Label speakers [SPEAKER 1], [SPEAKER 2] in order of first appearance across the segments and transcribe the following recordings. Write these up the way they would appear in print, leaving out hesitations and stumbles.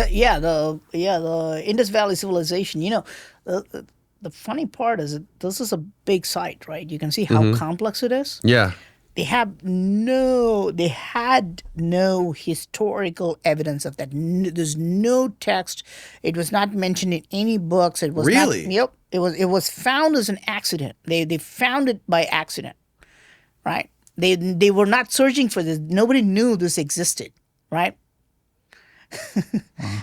[SPEAKER 1] The Indus Valley civilization. The funny part is that this is a big site, right? You can see how complex it is.
[SPEAKER 2] Yeah.
[SPEAKER 1] They had no historical evidence of that. There's no text. It was not mentioned in any books. It was
[SPEAKER 2] Really?
[SPEAKER 1] Not, yep. It was found as an accident. They found it by accident, right? They were not searching for this. Nobody knew this existed, right?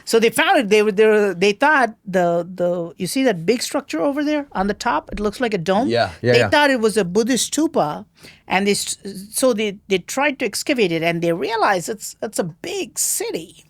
[SPEAKER 1] So they found it. They thought the you see that big structure over there on the top? It looks like a dome. They thought it was a Buddhist stupa, and they tried to excavate it, and they realized it's a big city.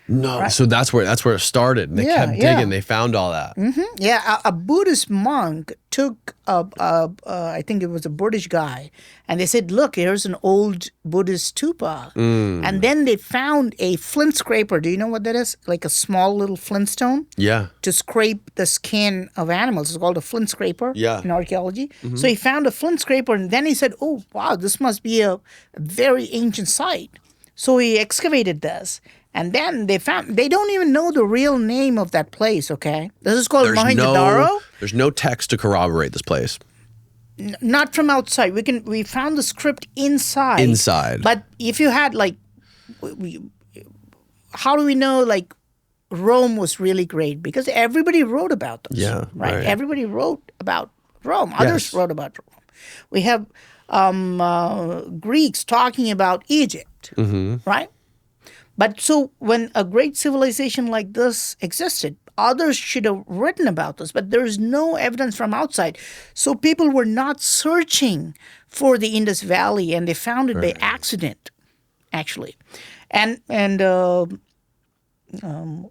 [SPEAKER 2] No,
[SPEAKER 1] right?
[SPEAKER 2] So that's where it started. And they kept digging. They found all that.
[SPEAKER 1] Yeah, a Buddhist monk took I think it was a British guy, and they said, "Look, here's an old Buddhist stupa." And then they found a flint scraper. Do you know what that is? Like a small little flintstone.
[SPEAKER 2] Yeah.
[SPEAKER 1] To scrape the skin of animals. It's called a flint scraper.
[SPEAKER 2] Yeah.
[SPEAKER 1] In archaeology. So he found a flint scraper, and then he said, "Oh, wow, this must be a very ancient site." So he excavated this. And then they don't even know the real name of that place, okay? This is called Mohenjo-Daro.
[SPEAKER 2] There's no text to corroborate this place.
[SPEAKER 1] Not from outside. We found the script inside.
[SPEAKER 2] Inside.
[SPEAKER 1] But if you had how do we know Rome was really great? Because everybody wrote about this.
[SPEAKER 2] Yeah. Right.
[SPEAKER 1] Everybody wrote about Rome. Others wrote about Rome. We have Greeks talking about Egypt, right? But so when a great civilization like this existed, others should have written about this, but there's no evidence from outside. So people were not searching for the Indus Valley, and they found it by accident, actually. And what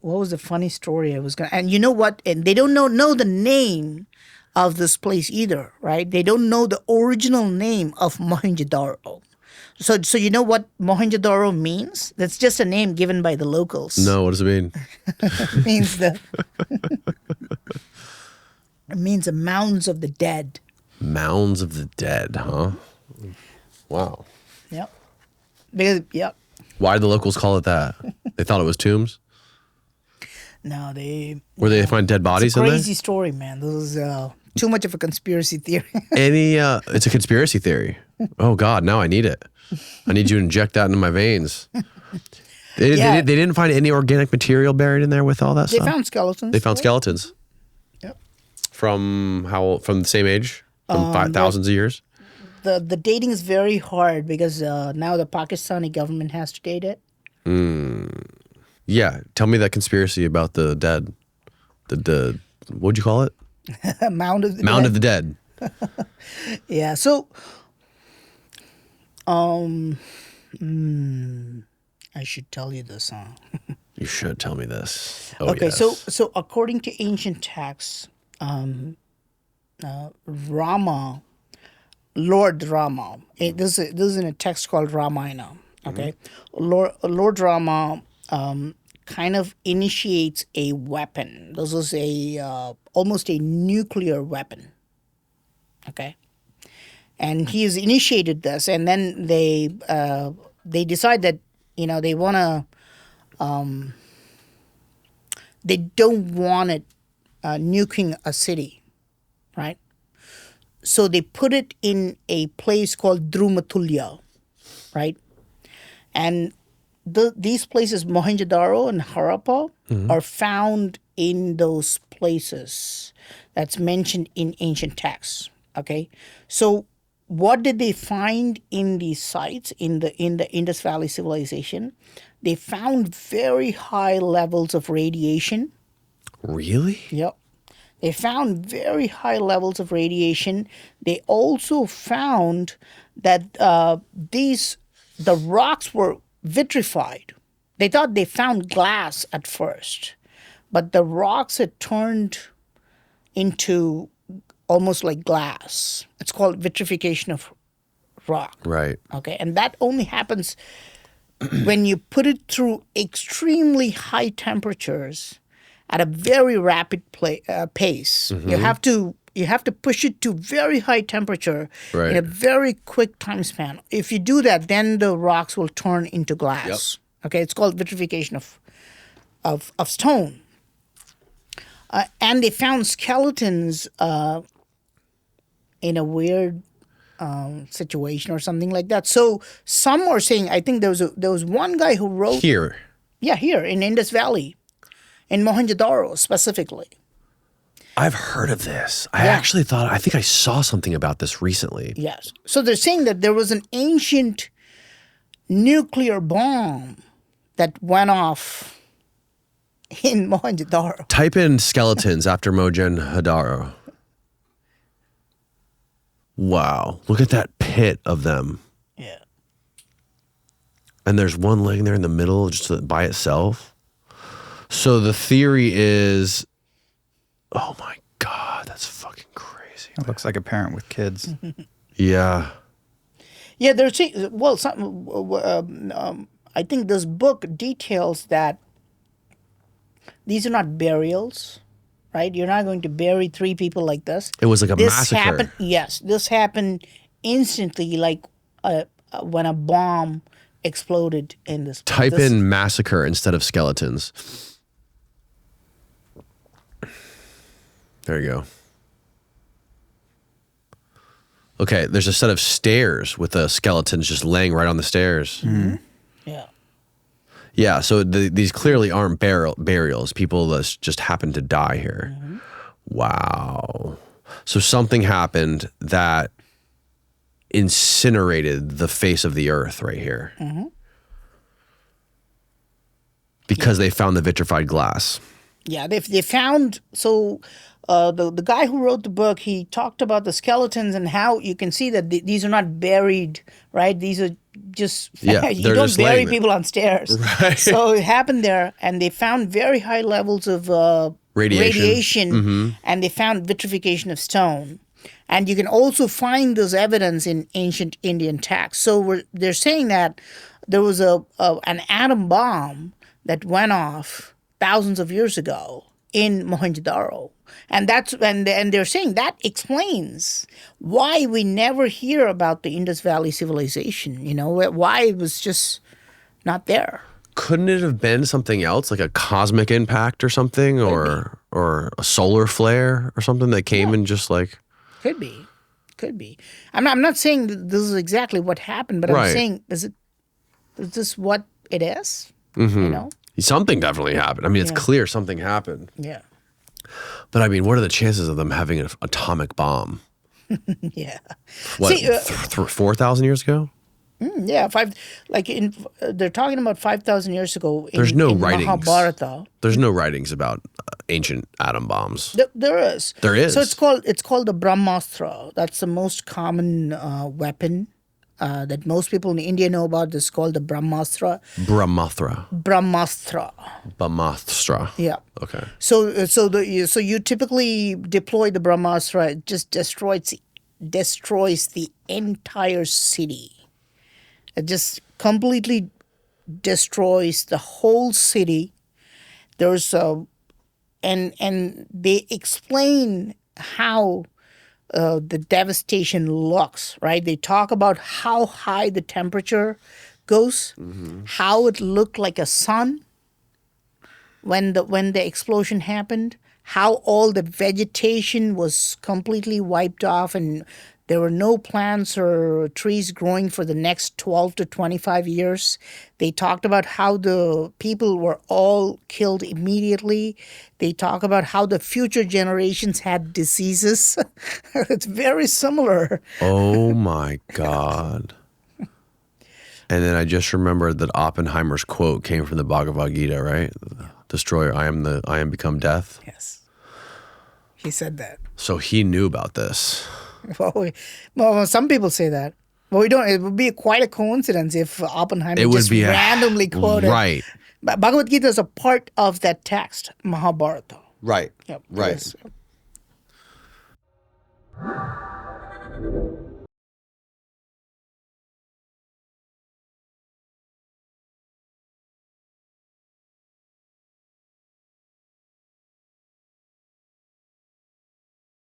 [SPEAKER 1] was the funny story I was going to... And you know what? And they don't know the name of this place either, right? They don't know the original name of Mohenjo-Daro. So you know what Mohenjo-Daro means? That's just a name given by the locals.
[SPEAKER 2] No, what does it mean?
[SPEAKER 1] It means it means the mounds of the dead.
[SPEAKER 2] Mounds of the dead, huh? Wow.
[SPEAKER 1] Yep. Because
[SPEAKER 2] Why did the locals call it that? They thought it was tombs?
[SPEAKER 1] No,
[SPEAKER 2] Where they find dead bodies in there?
[SPEAKER 1] Crazy story, man. This is too much of a conspiracy theory.
[SPEAKER 2] It's a conspiracy theory. Oh God, now I need it. I need you to inject that into my veins. They didn't find any organic material buried in there with all that stuff?
[SPEAKER 1] They found skeletons.
[SPEAKER 2] They found skeletons?
[SPEAKER 1] Yep.
[SPEAKER 2] From the same age? From thousands of years?
[SPEAKER 1] The dating is very hard because now the Pakistani government has to date it.
[SPEAKER 2] Yeah. Tell me that conspiracy about the dead. The what'd you call it?
[SPEAKER 1] Mound of the
[SPEAKER 2] Mound
[SPEAKER 1] dead.
[SPEAKER 2] of the dead.
[SPEAKER 1] Yeah. So, I should tell you this, huh?
[SPEAKER 2] You should tell me this. Oh,
[SPEAKER 1] Okay.
[SPEAKER 2] yes.
[SPEAKER 1] So according to ancient texts, Rama, Lord Rama. This is in a text called Ramayana. Okay, Lord Rama kind of initiates a weapon. This is almost a nuclear weapon. Okay, and he's initiated this, and then they decide that they want to. They don't want it nuking a city, right? So they put it in a place called Drumatulya, right? And these places, Mohenjo-Daro and Harappa, are found in those places that's mentioned in ancient texts. Okay, so what did they find in these sites in the Indus Valley civilization? They found very high levels of radiation.
[SPEAKER 2] Really?
[SPEAKER 1] Yep. They found very high levels of radiation. They also found that the rocks were vitrified. They thought they found glass at first, but the rocks had turned into almost like glass. It's called vitrification of rock.
[SPEAKER 2] Right.
[SPEAKER 1] Okay, and that only happens when you put it through extremely high temperatures at a very rapid pace. You have to push it to very high temperature in a very quick time span. If you do that, then the rocks will turn into glass. Yep. Okay, it's called vitrification of stone. And they found skeletons in a weird situation or something like that. So some are saying, I think there was one guy who wrote
[SPEAKER 2] Here.
[SPEAKER 1] Yeah, here in Indus Valley, in Mohenjo-Daro specifically.
[SPEAKER 2] I've heard of this. I think I saw something about this recently.
[SPEAKER 1] Yes. So they're saying that there was an ancient nuclear bomb that went off in Mohenjo-Daro.
[SPEAKER 2] Type in skeletons after Mohenjo-Daro. Wow. Look at that pit of them.
[SPEAKER 1] Yeah.
[SPEAKER 2] And there's one laying there in the middle just by itself. So the theory is, oh my God, that's fucking crazy.
[SPEAKER 3] It looks like a parent with kids.
[SPEAKER 2] Yeah.
[SPEAKER 1] Yeah, there's I think this book details that these are not burials, right? You're not going to bury 3 people like this.
[SPEAKER 2] It was like a massacre.
[SPEAKER 1] Happened, yes, this happened instantly, like when a bomb exploded in this.
[SPEAKER 2] Type in massacre instead of skeletons. There you go. Okay, there's a set of stairs with the skeletons just laying right on the stairs.
[SPEAKER 1] Mm-hmm. Yeah.
[SPEAKER 2] Yeah, so these clearly aren't burials. People that just happened to die here.
[SPEAKER 1] Mm-hmm.
[SPEAKER 2] Wow. So something happened that incinerated the face of the earth right here.
[SPEAKER 1] Mm-hmm.
[SPEAKER 2] Because they found the vitrified glass.
[SPEAKER 1] Yeah, they found, so the guy who wrote the book, he talked about the skeletons and how you can see that these are not buried, right? These are just, you don't bury people on stairs.
[SPEAKER 2] Right.
[SPEAKER 1] So it happened there, and they found very high levels of radiation
[SPEAKER 2] Mm-hmm.
[SPEAKER 1] and they found vitrification of stone. And you can also find this evidence in ancient Indian texts. So they're saying that there was an atom bomb that went off thousands of years ago in Mohenjo-Daro. And they're saying that explains why we never hear about the Indus Valley civilization, why it was just not there.
[SPEAKER 2] Couldn't it have been something else, like a cosmic impact or something, or a solar flare or something that came and just like...
[SPEAKER 1] Could be. I'm not saying that this is exactly what happened, but
[SPEAKER 2] Right.
[SPEAKER 1] I'm saying, is this what it is?
[SPEAKER 2] Mm-hmm. Something definitely happened. I mean, it's clear something happened.
[SPEAKER 1] Yeah.
[SPEAKER 2] But I mean, what are the chances of them having an atomic bomb?
[SPEAKER 1] Yeah.
[SPEAKER 2] What,
[SPEAKER 1] See,
[SPEAKER 2] 4,000 years ago?
[SPEAKER 1] Yeah, they're talking about 5,000 years ago.
[SPEAKER 2] There's no
[SPEAKER 1] in
[SPEAKER 2] writings.
[SPEAKER 1] Mahabharata.
[SPEAKER 2] There's no writings about ancient atom bombs.
[SPEAKER 1] There is.
[SPEAKER 2] There is.
[SPEAKER 1] So it's called the Brahmastra. That's the most common weapon that most people in India know about. It's called the Brahmastra. Brahmastra. Yeah.
[SPEAKER 2] Okay.
[SPEAKER 1] So you typically deploy the Brahmastra. It just destroys the entire city. It just completely destroys the whole city. There's and they explain how the devastation looks, right? They talk about how high the temperature goes, how it looked like a sun when the explosion happened, how all the vegetation was completely wiped off and there were no plants or trees growing for the next 12 to 25 years. They talked about how the people were all killed immediately. They talk about how the future generations had diseases. It's very similar.
[SPEAKER 2] Oh my God. And then I just remembered that Oppenheimer's quote came from the Bhagavad Gita, right? Destroyer, I am become death.
[SPEAKER 1] Yes. He said that.
[SPEAKER 2] So he knew about this.
[SPEAKER 1] Well, some people say that. But we don't. It would be quite a coincidence if Oppenheimer just randomly quoted.
[SPEAKER 2] Right.
[SPEAKER 1] But Bhagavad Gita is a part of that text, Mahabharata.
[SPEAKER 2] Right.
[SPEAKER 1] Yep.
[SPEAKER 2] Right.
[SPEAKER 1] Yes.